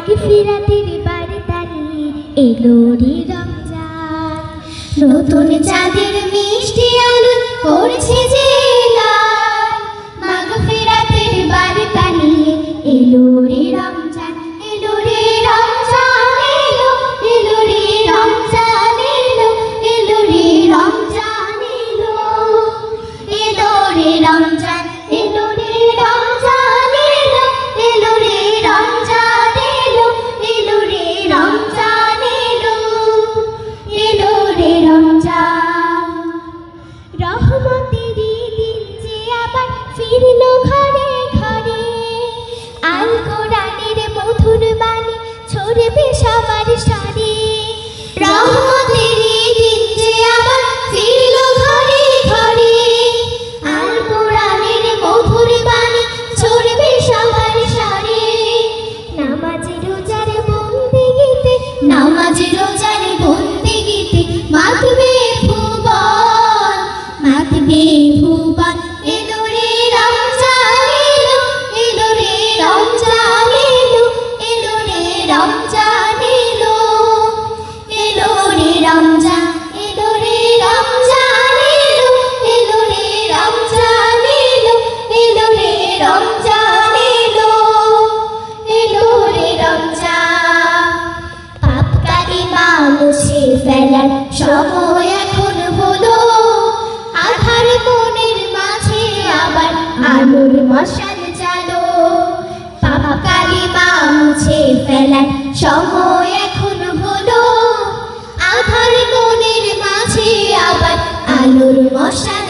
মাগফিরাতের বার্তা নিয়ে এলো রে রমজান। নতুন চাঁদের মিষ্টি আলো করছে যে এলান, মাগফিরাতের বার্তা নিয়ে এলো রে রমজান, এলো রে রমজান, এলো এলো রে রমজান, এলো এলো রে রমজান, এলো এলো রে রমজান, এলো রে রমজান, এলো এলো রে রমজান, এলো এলো রে রমজান, এলো এলো রে রমজান। রহমতের দিন যে আবার ফিরলো ঘরে ঘরে, আল কোরআনের মধুর বাণী ছড়বে সবার সারে। রহমতের দিন যে আবার ফিরলো ঘরে ঘরে, আল কোরআনের মধুর বাণী ছড়বে সবার সারে। নামাজ রোজার বন্দেগিতে, নামাজ রোজার বন্দেগিতে মাতবে ভুবন, মাতবে ভুবন। এলো রে রমজান, এলো এলো রে রমজান, এলো এলো রে রমজান, এলো এলো রে রমজান, এলো রে রমজান, এলো এলো রে রমজান, এলো এলো রে রমজান, এলো এলো রে রমজান। পাপ কালিমা মুছে ফেলার সময় এখন হলো, আধার মনের মাঝে আবার আলোর মশাল জালো। পাপ কালিমা মুছে ফেলার সময় এখন হলো, আধার মনের মাঝে আবার আলোর মশাল